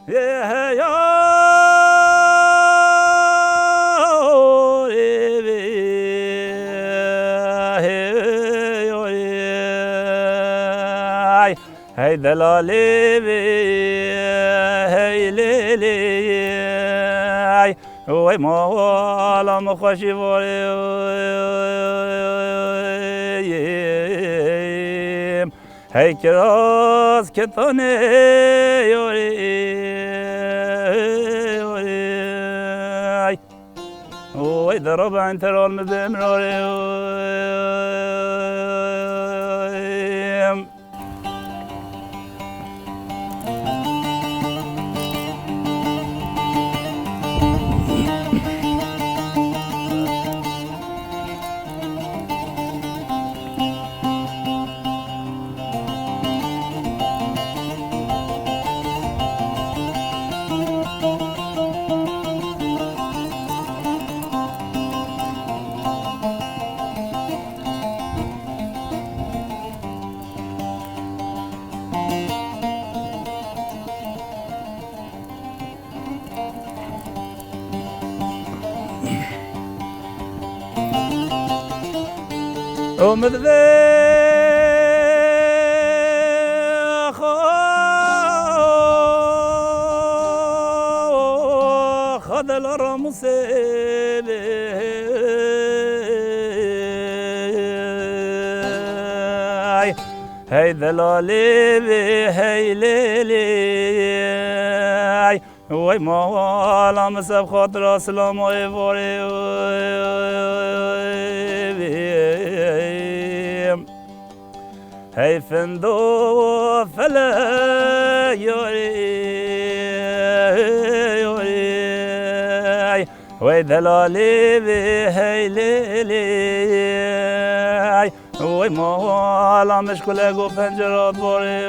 يا يا هاي دلالي بي هاي ليلي هاي وي مولا مخشي بوري هاي كراس كتاني يوري وي ضرب عن ترى المبمروري ومذبح خذ الرمس هاي ذلالي هاي ليلي وي مولا مسب خاطر سلام ويبوري هاي فندو فلا يوري وي دلالي هاي ليلي وي مولا مشكل اقو پنجرات بوري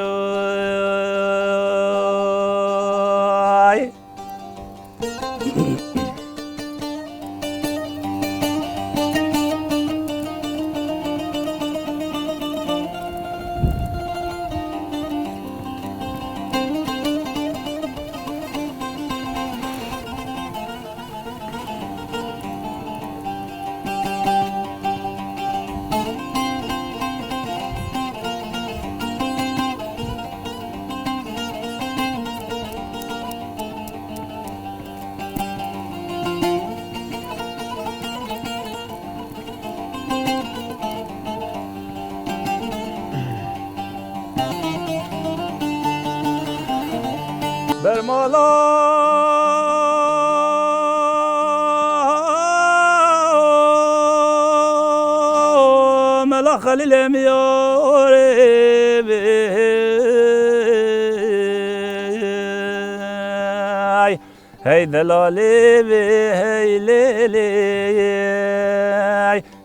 برمالا ملا خلیل میاره هی دلالی هی لیلی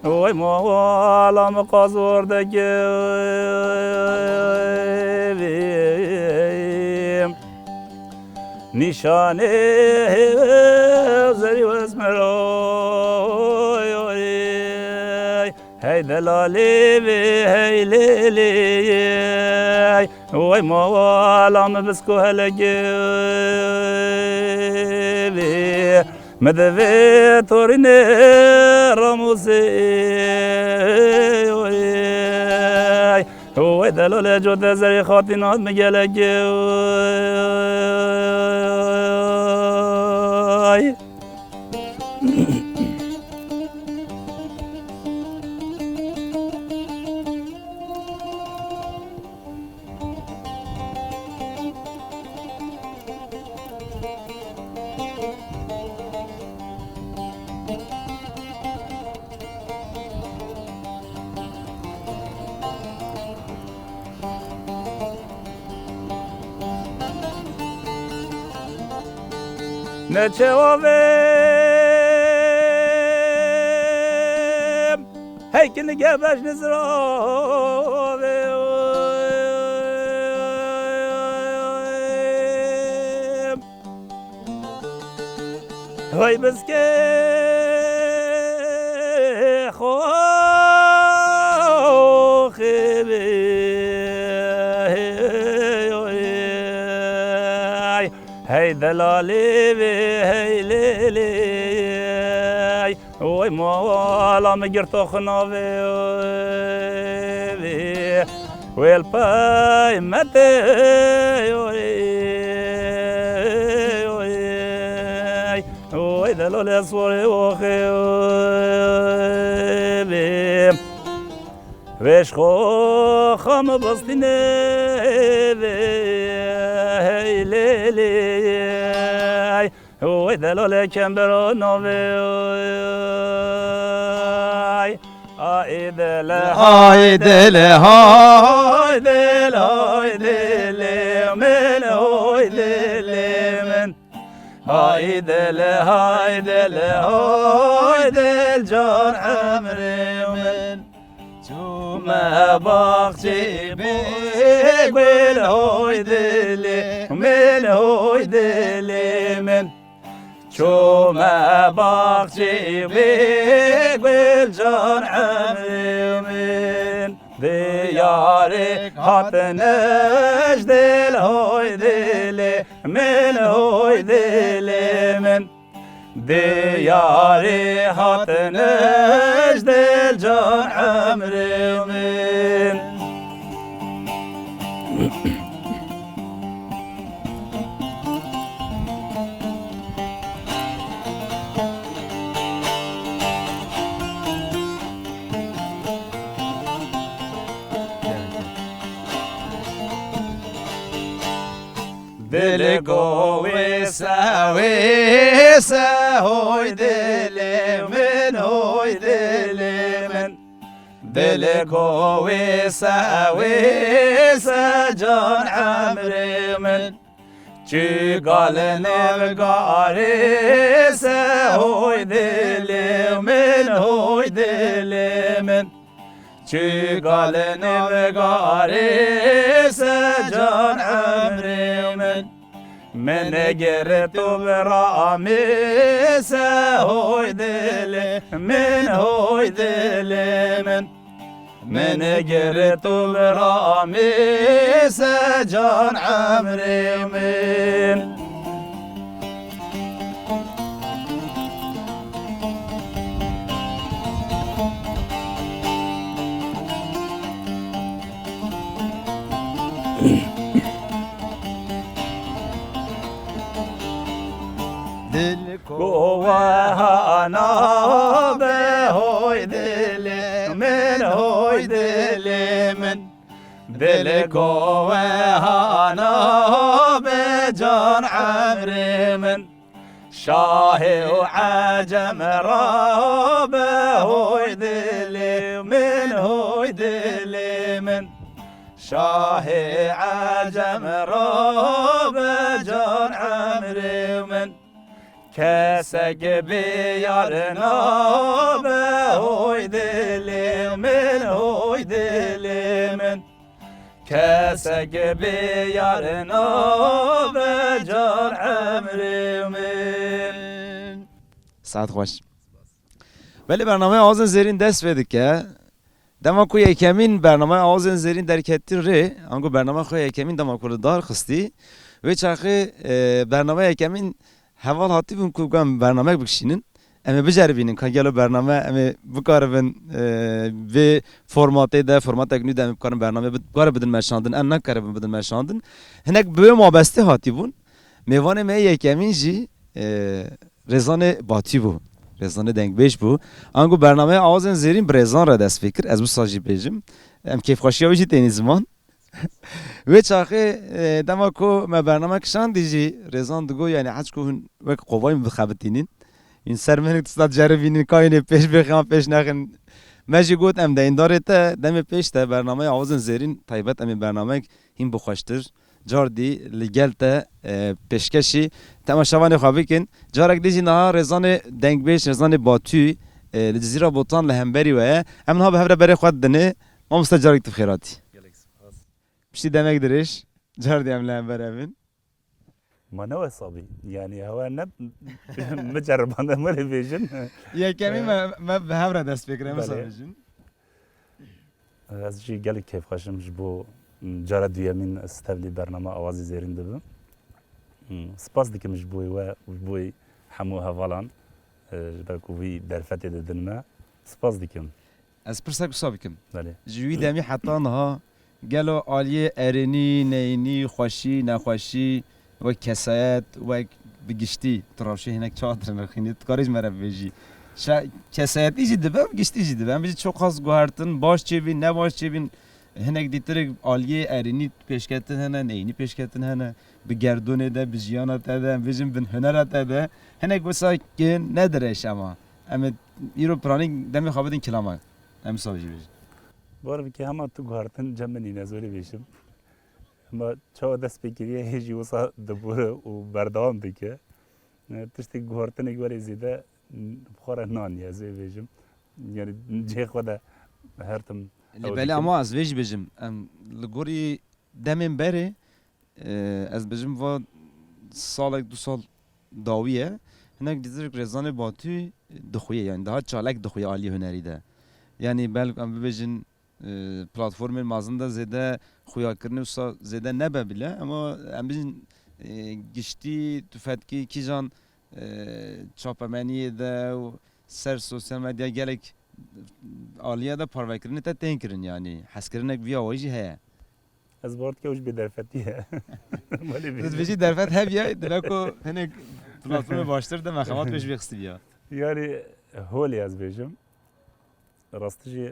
وی مولا مقاصور دگیم نشانه زری و اسمرای هی دلالی هی لیلی وی مولا مبسکو هلگی مدوی تورینه راموسی وی دلال جود زری خاطینات مگلگی نچوابم هی که نگه بش نزرابم وای بس که خوخه هی دلالی بی هی لیلی وی مولا مگر تو خناوی ویل پای متی وی دلالی سوری وخی ویش خو خم بستینه هی لیلی وی دلالی کم برو ناوی آی دل های دل های دل های دل من های دل من های دل های دل های دل جان عمري من ما باغتي بقول هوي دلي من هوي دلي من شو ما باغتي بقول جان عمري من ديارك هاتنش دل هوي دلي من هوي دلي من دياري هاتنش دل جان عمري من دل قوي ساوي ساوي دلي من هوي دلي من دل قوي ساوي سجان عمري من چی قال نبقاري ساوي دلي من هوي دلي من چی قال نبقاري سجان عمري من قرت برامي سهوي دلي من هوي دلي من قرت برامي سجان عمري من قوانا بهوي دلي من هوي دلي من دل قوانا بجان عمري من شاهي وعجم رابه هوي دلي من هوي دلي من شاهي عجم رابه جان عمري من كسق بيارنا بهوي دلي من هوي دلي من كسق بيارنا بجان عمري من ساعت خوش ولی برنامه آوازن زیرین دست بده که دما کو یکمین برنامه آوازن زیرین در کتی ره انگو برنامه خو یکمین دما کو دار خستی و چرخه برنامه یکمین حوال هاتی بون کو گم برنامه بکشینن اما بجربینن که گلو برنامه اما بکاربن و فرمات ده فرمات اگنی ده بکارن برنامه بکار بدن مشاندن ان نکاربن بدن مشاندن هنگ به ما بسته هاتی بون میوان می یکمین جی رزان باتی بو رزان دنگ بیش بو انگو برنامه آوازن زیرین برزان را دست فکر از بو ساجی بیجم ام کیف خوشی بجی تینی زمان و چاخه دما کو ما برنامه کشان دیجی رزان دگو یعنی حج کو وک قوای بخبتینین این سر من تصد جربینین کاین پیش بخوام پیش نخن ماجی گوت ام ده این دارته دم پیش تا برنامه آوازن زیرین طیبت ام برنامه هم بخوشتر جاردی لگل تا پیشکشی تماشاوان خوابی کن جارک دیجی نه رزان دنگ بیش رزان باتوی لجزیره بوتان لهمبری و امن ها به هفته بره خود دنه ما مستجارک تفخیراتی بشتی دمک درش جاردی ام لهمبر امین ما نوع صبي يعني هو نب مجرب هذا مرة فيجن يا كمي ما بهبرة دست فكرة مثلا فيجن از جي قالك كيف خشم جبو جرد يمين استبلي برنامج آوازی زیرین دبم سپاس دیکم جبوی و جبوی همو هوالان جبرکو وی درفت دادن ما سپاس دیکم از پرسک صابکم بله جوی دمی حتی نها گلو آلیه ارینی نینی خوشی نخوشی و کسایت و بگشتی تراشی هنک چهار نخینید کاریش مرا بیجی کسایت ایجی دبم گشتی ایجی دبم بیجی çok az guartın baş çevin ne baş çevin henek ditirik aliye erini peşketin hene neyini peşketin hene bi gerdone de bi jiyanat de bizim bin hünerat de henek mesela ki nedir eş ama ایرو پرانی دمی خوابیدین کلامه هم ساوی بیش بار که همه تو گارتن جمعنی نزوری بیشم اما چه دست بگیریه هیچی واسه دبوره و بردام بکه تشتی گارتن اگوری زیده بخوره نانی از بیشم یعنی جه خدا هرتم بله اما از ویش بیشم لگوری دمین بره از بیشم و سالک دو سال داویه هناك ديزرك رزان باتوي دخويه يعني ده چالك دخويه عالی هنری ده يعني بل ام بيجن پلاتفورم مازن ده زده خویا کرنه وسا زده نبه بله اما ام بيجن گشتي تفتكي کی جان چاپمنی ده و سر سوشال مدیا گلک عالیه ده پروکرنه تا تنکرن يعني حسکرنك ویا وجه هه از بارد که اوش بدرفتیه از بیشی درفت هبیه دلکو هنگ پلاتفورم باشتر ده مخامات بهش بخستی بیا یاری هولی از بیشم راستجی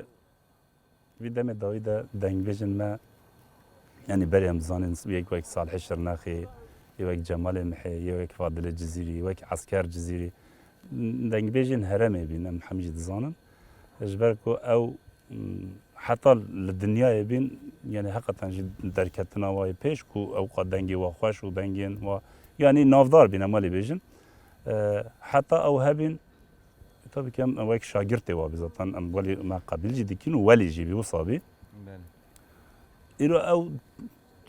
وی دم داوی ده دنگ بیشن ما يعني بريم زانن يك وك صالح الشرناخي يوك جمال المحي يوك فاضل الجزيري يوك عسكر جزيري دنگ بیشن هرمي بينا محمد زانن اجبركو او حتى للدنيا يبين يعني حقا دركتنا واي بيش كو او قد دنگي وخوش ودنگين و يعني نافدار بينا مالي بيجن حتى او هبين طبعا كم ويك شاگرتي وا بزاتن ام ولي ما قبل جدي كينو ولي جيبي وصابي إيرو او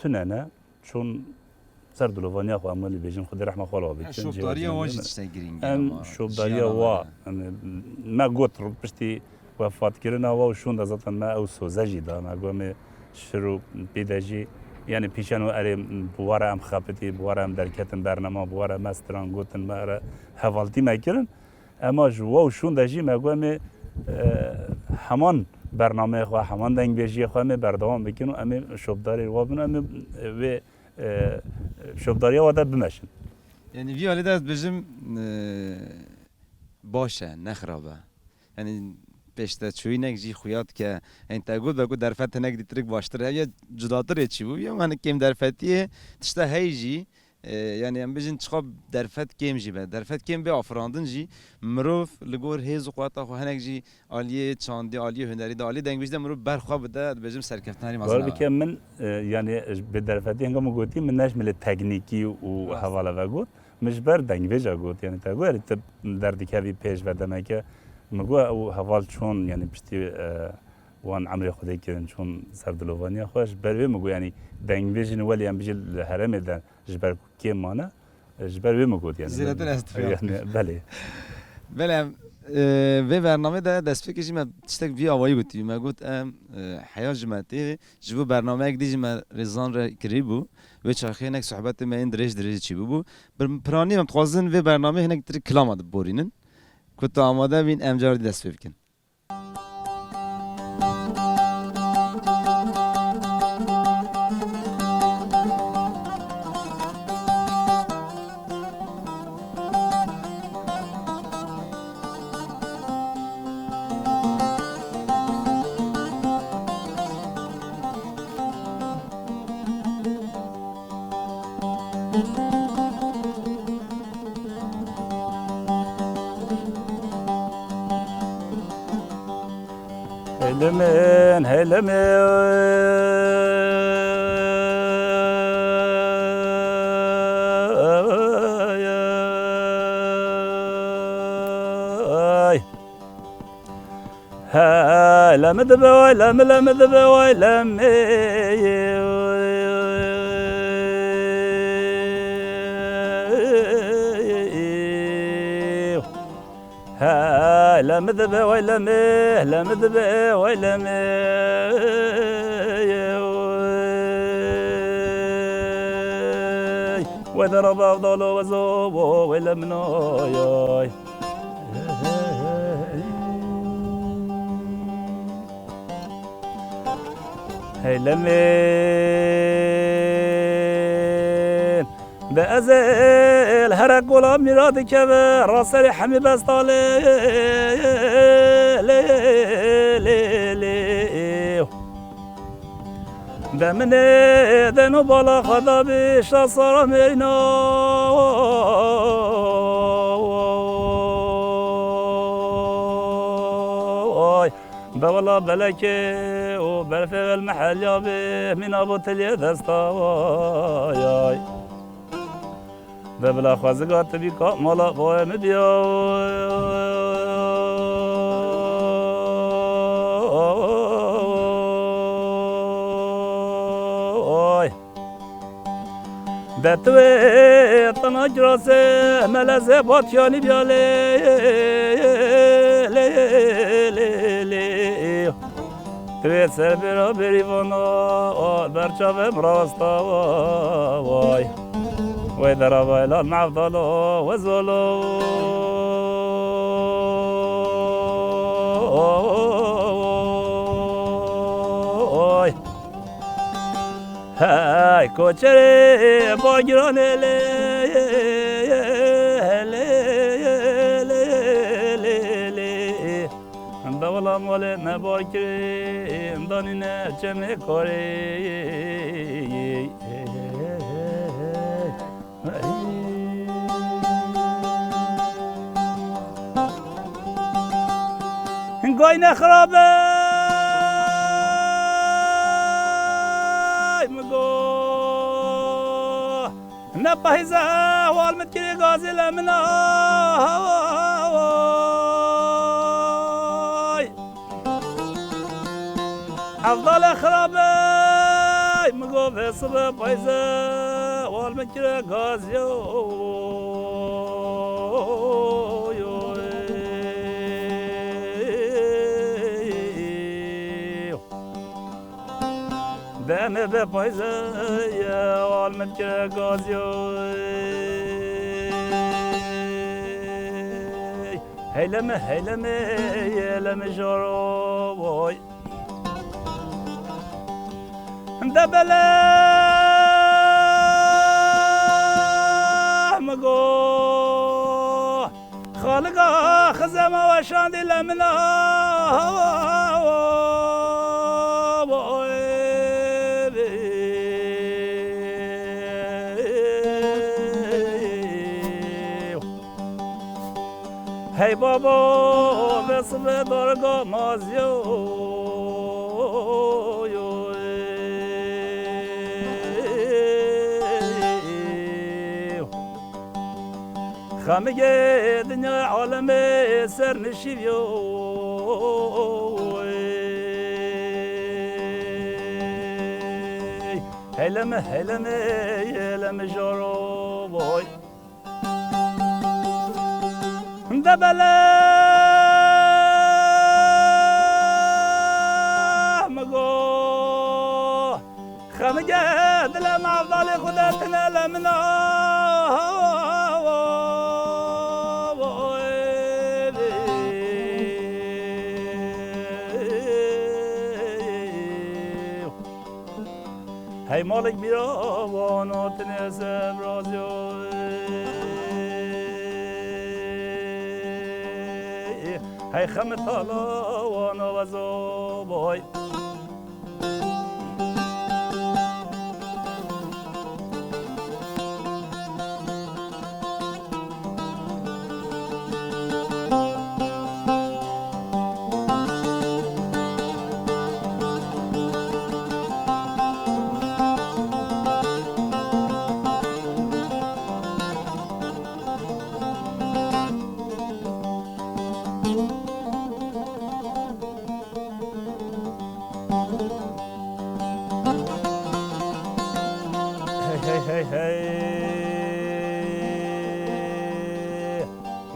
تنانا چون سردلوانيا خو امالي بيجن خدي رحمه خاله بيجن شوبداريا واجد تشتغلين ام شوبداريا وا ما قلت بشتي وفات كرنا وا وشون زاتن ما او سوزاجي دا ما قوم شرو بيداجي يعني بيشانو اري بوارا ام خابتي بوارا ام دركتن برنامه بوارا مستران قوتن ما حوالتي ما كرن اما جوا وشون داجي ما قوم همان برنامه خو همان دنگ بيجي خو ام بردوام بكنو ام شوبداري وا بن ام و شوبداريا ودا بمشن يعني في على ده بجم باشه نخرابه يعني پیشته چوی نگی خویات که این تاگود بگو درفت نگی ترک باشتره یا جداتر چی بود یا من کم درفتیه تشته هیجی يعني ام بيجن تشخب درفت كيم جي به درفت كيم به افراندن جي مروف لگور هيز قوات خو هنك جي عاليه چاندي عاليه هنري د عاليه دنگ بيجد مروف برخوا بده بيجم سركفتناري مازن بار بك من يعني بدرفتي هنگام قوتي من ناش مل تكنيكي و حواله وگوت مش بر دنگ بيجا قوت يعني تاگور دردي كبي پیش ودمه که مگو او حوال چون يعني بشتي وان عمري خدي كده چون سردلوانيا خوش بروي مگو يعني دنگ بيجن ولي ام بيجي الهرم ده جبر كيم مانا جبر وی مگود يعني زیرت استفاده يعني بله بله و برنامه ده دست فکرشی من تشتک وی آوایی بودی من گفت حیات جماعتی جبو برنامه اگه دیجی من رزان را کری بو و چاخی هنک صحبت من این درج چی بو پرانی من تخوازن و برنامه هنک تری کلام آده بورینن کت آماده بین امجار دست بکن هلمن لا مذب ولا ملا مذب ولا لا مذب ولا مه لا مذب ولا مه وضرب أفضل وزوب والمنايا هي لمين بأزل هرق ولا ميراد كبر راسل حمي بس طالي دمن دنو بالا خدا بیش صار مینا بولا بلكي وبرفق المحل يابي من ابو تلي دستا ببلا خوازقات بيكا مالا بوي مبيا دتوي طنجرسه ملزه باتياني بيالي توی سر برا بریوانا برچاوه براستا وای وی در آوائلال معفضالا و زولا وای های کوچره باگرانه دولة مولي نباكري دانينا جمع كوري قاين خرابي مقو نبهزا والمتكري غازي لمنا أفضل خرابي مقو في صبح بايزة والمكرة غازيو دم ببايزة والمكرة غازيو هيلمه هيلمه يلم جروي دبله مگو خالقا خزما وشاندی لمنا هی بابا بسم درگاه مازیو خامگه دنیا عالم سر نشیو هلمه هلمه هلمه جارو بای دبله مگو خامگه دلم افضل خودتنا لمنا هی مالک بیرا وانا تنسه برازیو هی خم تالا وانا وزو بای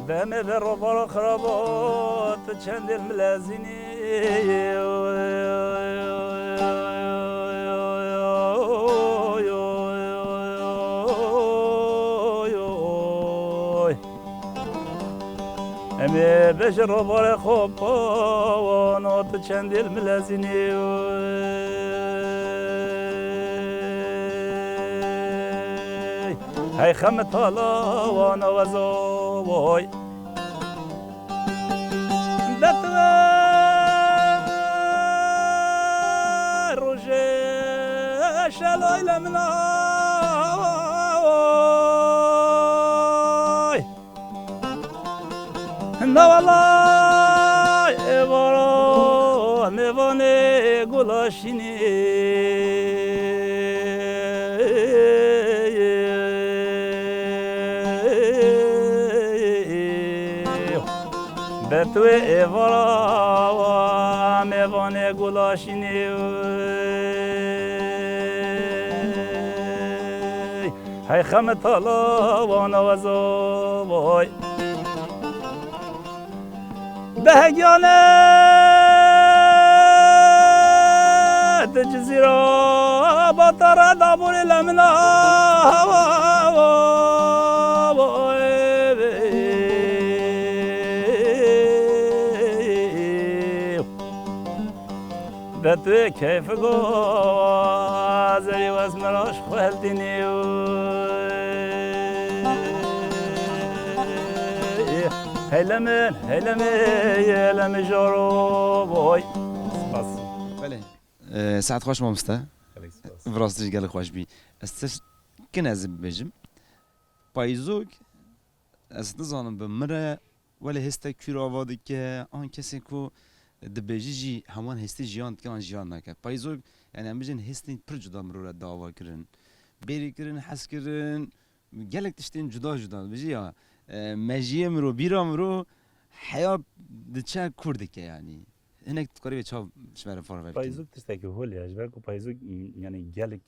دم بالربار خرابات چند الملازيني امی بشر بار خوب وانات چندیل ملازینی های خم تالا وانا وزوی دتوار روشه شلوی لمنای نه والله ایوارا میوانه گلاشینی به توی ایوارا میوانه گلاشینی های خم تالا وانا وزوی بهگیانه ده جزیره با تاره دابوری لمنا ده توی کیف گو آزری و اسمراش خوالدینی هیلم جارو بای سپاس بله ساعت خوش مامسته براستش گل خوش بی استش کن از بجم پایزوگ از نزانم به مره ولی هسته کور آوادی که آن کسی کو دبیجی جی همان هستی جیان که آن جیان نکه پایزوگ یعنی هم بجن هستی پر جدا مرو را دعوا کرن بیری کرن حس کرن گلک تشتین جدا جدا بجی یا مجیه مرو بیرا مرو حیا دچه کرده که یعنی هنگ تقریبا چه شماره فارغ پایزوگ تستکی هولی اجبر کو پایزوگ یعنی گلک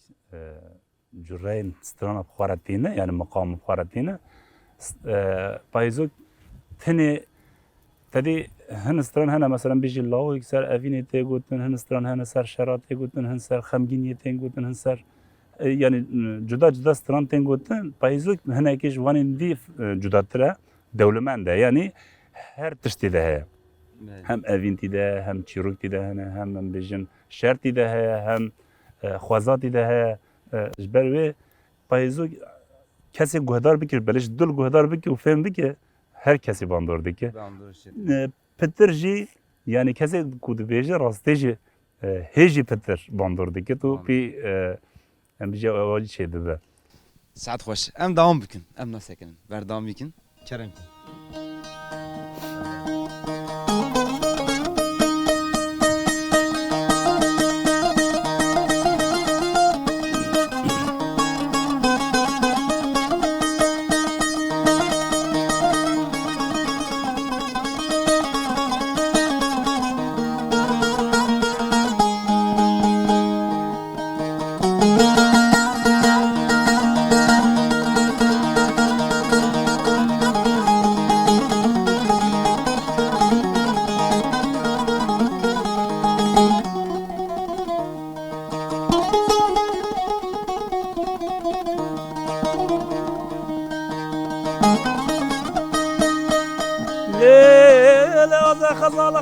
جرین ستران بخارتینه یعنی مقام بخارتینه پایزوگ تنی تدی هن ستران هن مثلا بیجی لاو یک سر اوینی تیگوتن هن ستران هن سر شرات تیگوتن هن سر خمگینی تیگوتن هن سر yani جدا ستران تنگوتن پایزوگ هن اکیش وانی دی جدا تره دولمنده yani her tiştî de heye. Hem evîntî de hem çîroktî de hene hem bêjin şertî de heye hem xwezatî de heye ji ber wê payêzok kesê guhdar bikir belê ji dil guhdar bike û fêm bike her kesî bandor dike. Pitir jî yani kesê ku dibêje rastî jî hê jî pitir bandor dike tu pî em bijî awacî çê dibe. ساعت خوش ام devam bikin em nasekinin berdam bikin kerem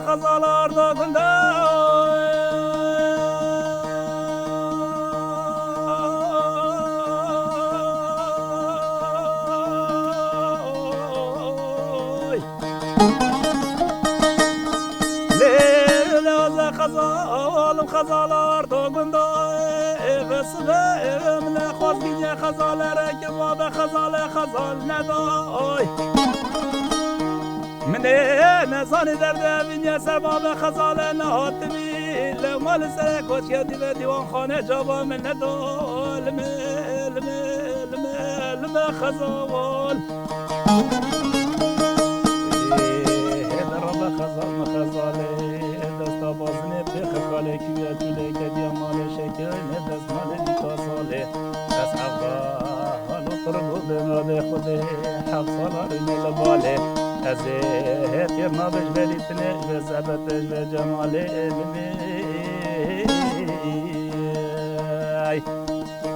خزال arda günde Leyla خزال arda günde Fesve emle khazginye khazalere kebab khazal neday من نزانی در دوینی سباب خزاله نهاتمی لمال سر کوچه دیو دیوان خانه جواب من ندال مل خزال در رب خزاله دست بازنه به خکاله کیویا جوله که دیامال شکر دست مال دیکا ساله دست افغان و قربو بناده خوده حق سالار نیل باله ازه تیر نابش بلیتنش به زبطش به جمال علمی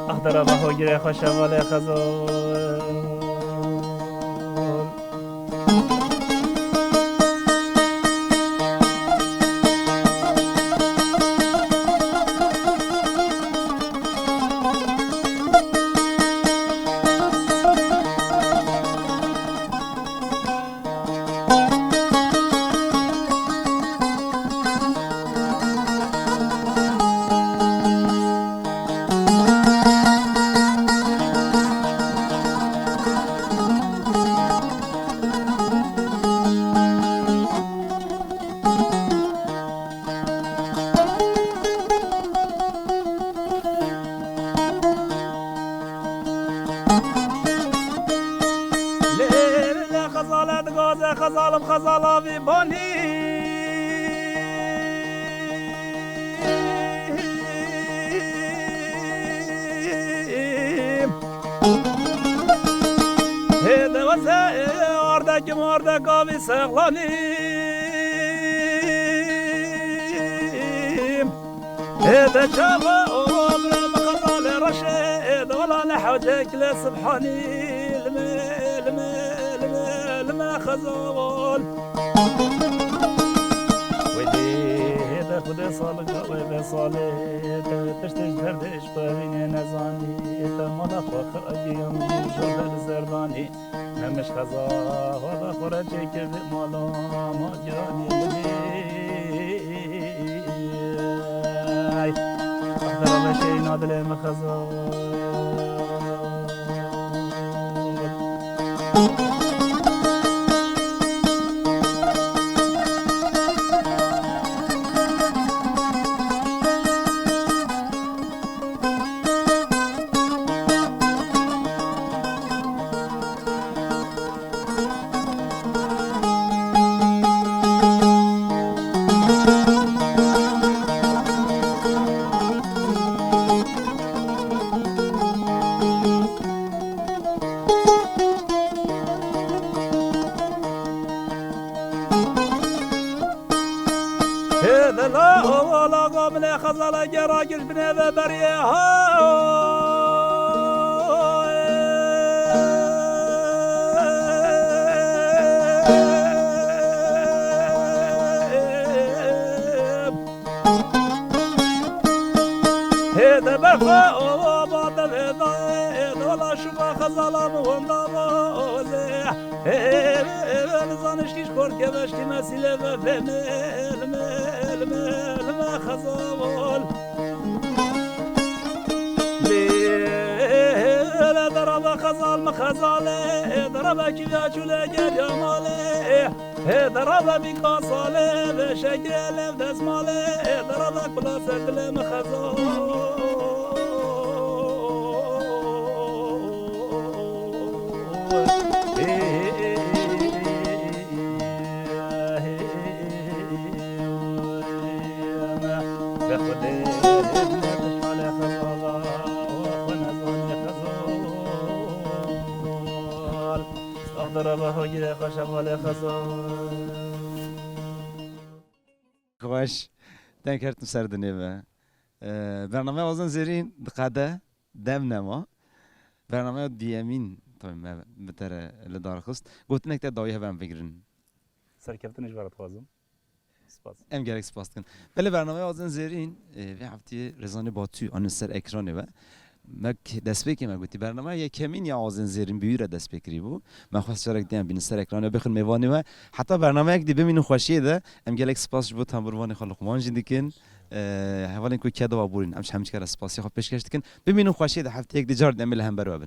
اخدر الله گیره خوشوال خزال ده خزالم خزالا في باني هذا وسائل وردك مردك أبي سغلاني هذا شافا ومن مخطال رشيد ولا نحوجك لسبحاني لما خزول ويدي هذا خذ صالك ويدي صالي تشتش دردش بابين نزاني تمالا فخر أجيام جرد الزرباني نمش خزا ولا خرجك بمالا ما جاني أقدر على شيء نادل مخزون هذا لا قبل خزل جراجل بن ذا بريها هذا برفا وبعد هذا ولا شوف خزل وندم نزانش كيش كور كباش تمثيل بفمل ما خزول ليل ضرب خزال مخزال ضرب كذا ولا جاب يا مالي ضرب بكاسال بشكل بدس مالي ضرب كل سدل مخزول ضربه جرى خشب ولا خزان خوش تنكرت سردني به برنامه آذان زرین دقیقه دم نما برنامه دیامین طبعا ما بتر لدار خست قلت نكتة داوية هم بگرن سرکفتنش برات خوازم سپاس ام گرک سپاس کن بله برنامه آذان زرین و هفته رزانه باتو آن سر اکرانه و مک دست بکی ما گفتی برنامه یک کمین یا آذان زرین بیوره دست بکری بو من خواست شارک دیم بین سر اکرانه بخون میوانی و حتی برنامه یک دی ببینم خوشیه ده ام گلک سپاس بود هم بروانی خالق مان جدیکن حوالا اینکو کدا و بورین امش همچی کار سپاسی خوب پیشکش دکن ببینم خوشیه ده هفته یک دیجار نمیل هم برو ببین